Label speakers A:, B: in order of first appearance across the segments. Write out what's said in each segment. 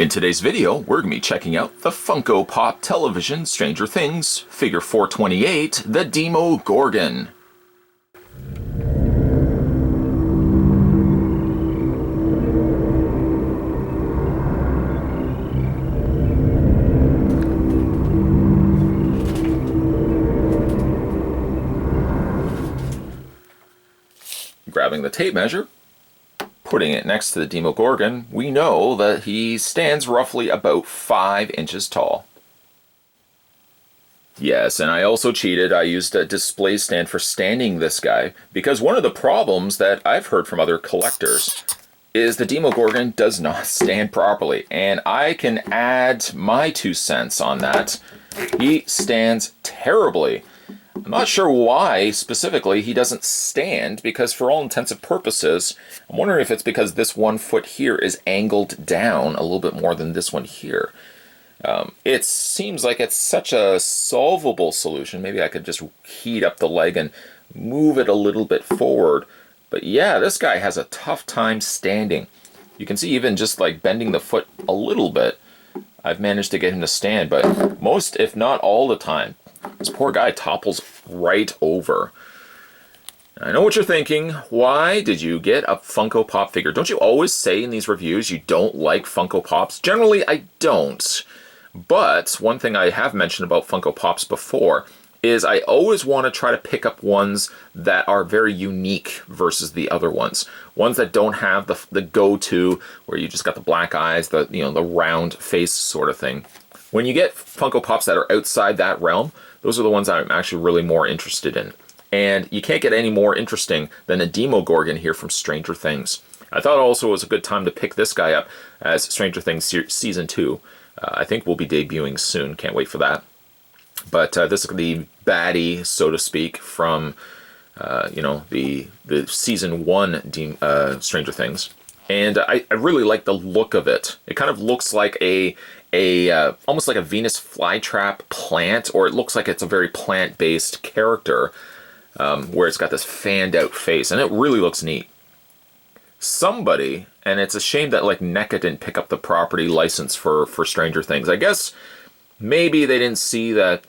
A: In today's video, we're going to be checking out the Funko Pop Television Stranger Things Figure 428, the Demogorgon. Grabbing the tape measure, putting it next to the Demogorgon, we know that he stands roughly about 5 inches tall. Yes, and I also cheated. I used a display stand for standing this guy, because one of the problems that I've heard from other collectors is the Demogorgon does not stand properly, and I can add my 2 cents on that. He stands terribly. I'm not sure why, specifically, he doesn't stand, because for all intents and purposes, I'm wondering if it's because this 1 foot here is angled down a little bit more than this one here. It seems like it's such a solvable solution. Maybe I could just heat up the leg and move it a little bit forward. But yeah, this guy has a tough time standing. You can see even just like bending the foot a little bit, I've managed to get him to stand, but most, if not all the time, this poor guy topples right over. I know what you're thinking. Why did you get a Funko Pop figure? Don't you always say in these reviews you don't like Funko Pops? Generally, I don't. But one thing I have mentioned about Funko Pops before is I always want to try to pick up ones that are very unique versus the other ones. Ones that don't have the go-to where you just got the black eyes, the round face sort of thing. When you get Funko Pops that are outside that realm, those are the ones I'm actually really more interested in. And you can't get any more interesting than a Demogorgon here from Stranger Things. I thought also it was a good time to pick this guy up as Stranger Things Season 2. I think we'll be debuting soon. Can't wait for that. But this is the baddie, so to speak, from the Season 1 Stranger Things. And I really like the look of it. It kind of looks like almost like a Venus flytrap plant, or it looks like it's a very plant-based character, where it's got this fanned-out face, and it really looks neat. Somebody, and it's a shame that like NECA didn't pick up the property license for Stranger Things. I guess maybe they didn't see that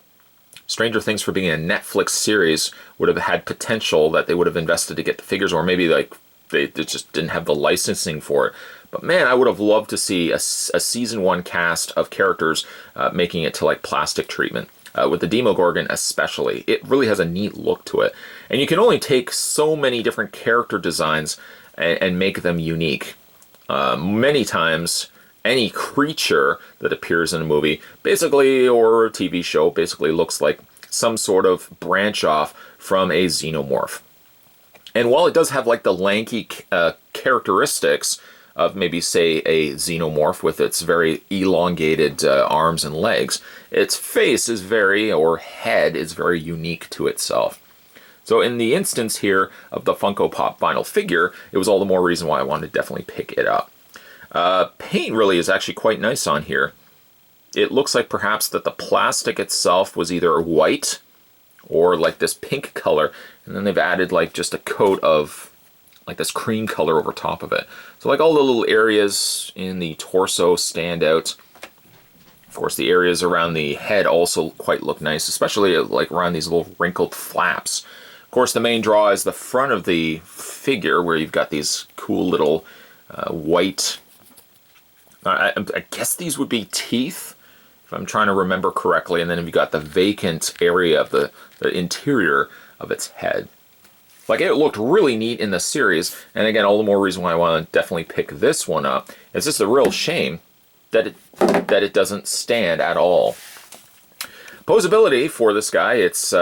A: Stranger Things, for being a Netflix series, would have had potential that they would have invested to get the figures, or maybe like they just didn't have the licensing for it. But man, I would have loved to see a Season 1 cast of characters making it to like plastic treatment. With the Demogorgon especially. It really has a neat look to it. And you can only take so many different character designs and make them unique. Many times, any creature that appears in a movie, basically, or a TV show, basically looks like some sort of branch off from a xenomorph. And while it does have like the lanky characteristics of maybe, say, a xenomorph with its very elongated arms and legs, its face is head is very unique to itself. So in the instance here of the Funko Pop vinyl figure, it was all the more reason why I wanted to definitely pick it up. Paint really is actually quite nice on here. It looks like perhaps that the plastic itself was either white or like this pink color, and then they've added like just a coat of like this cream color over top of it. So like all the little areas in the torso stand out. Of course, the areas around the head also quite look nice, especially like around these little wrinkled flaps. Of course, the main draw is the front of the figure, where you've got these cool little white, I guess these would be teeth, if I'm trying to remember correctly, and then you've got the vacant area of the interior of its head. Like, it looked really neat in the series, and again, all the more reason why I want to definitely pick this one up. It's just a real shame that it doesn't stand at all. Posability for this guy, it's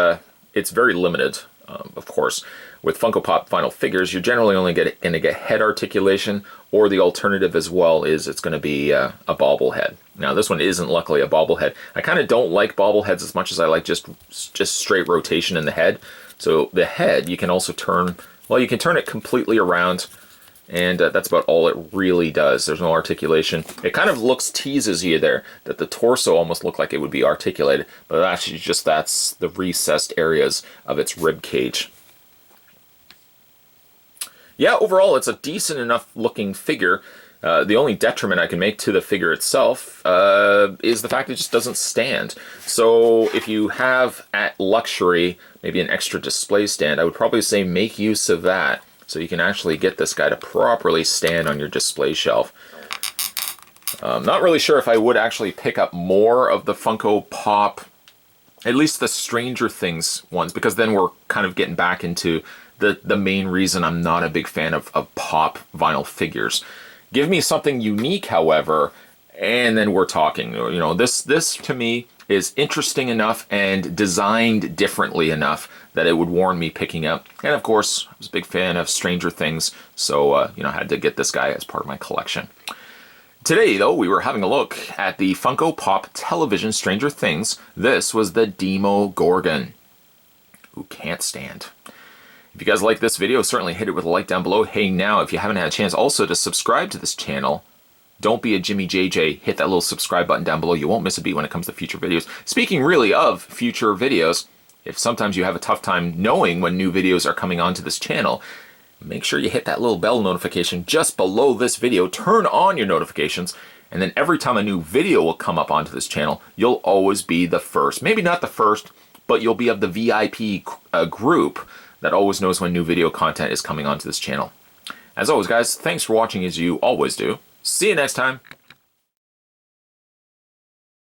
A: very limited, of course. With Funko Pop vinyl figures, you're generally only going to get head articulation, or the alternative as well is it's going to be a bobblehead. Now, this one isn't luckily a bobblehead. I kind of don't like bobbleheads as much as I like just straight rotation in the head. So the head, you can also turn, well, you can turn it completely around, and that's about all it really does. There's no articulation. It kind of teases you there, that the torso almost looked like it would be articulated, but actually just that's the recessed areas of its rib cage. Yeah, overall, it's a decent enough looking figure. The only detriment I can make to the figure itself is the fact it just doesn't stand. So if you have at luxury maybe an extra display stand, I would probably say make use of that so you can actually get this guy to properly stand on your display shelf. I'm not really sure if I would actually pick up more of the Funko Pop, at least the Stranger Things ones, because then we're kind of getting back into the main reason I'm not a big fan of Pop vinyl figures. Give me something unique, however, and then we're talking. You know, this to me is interesting enough and designed differently enough that it would warrant me picking up. And of course, I was a big fan of Stranger Things, so you know, I had to get this guy as part of my collection. Today, though, we were having a look at the Funko Pop Television Stranger Things. This was the Demogorgon, who can't stand. If you guys like this video, certainly hit it with a like down below. Hey, now, if you haven't had a chance also to subscribe to this channel, don't be a Jimmy JJ. Hit that little subscribe button down below. You won't miss a beat when it comes to future videos. Speaking really of future videos, if sometimes you have a tough time knowing when new videos are coming onto this channel, make sure you hit that little bell notification just below this video. Turn on your notifications, and then every time a new video will come up onto this channel, you'll always be the first. Maybe not the first, but you'll be of the VIP group that always knows when new video content is coming onto this channel. As always, guys, thanks for watching as you always do. See you next time.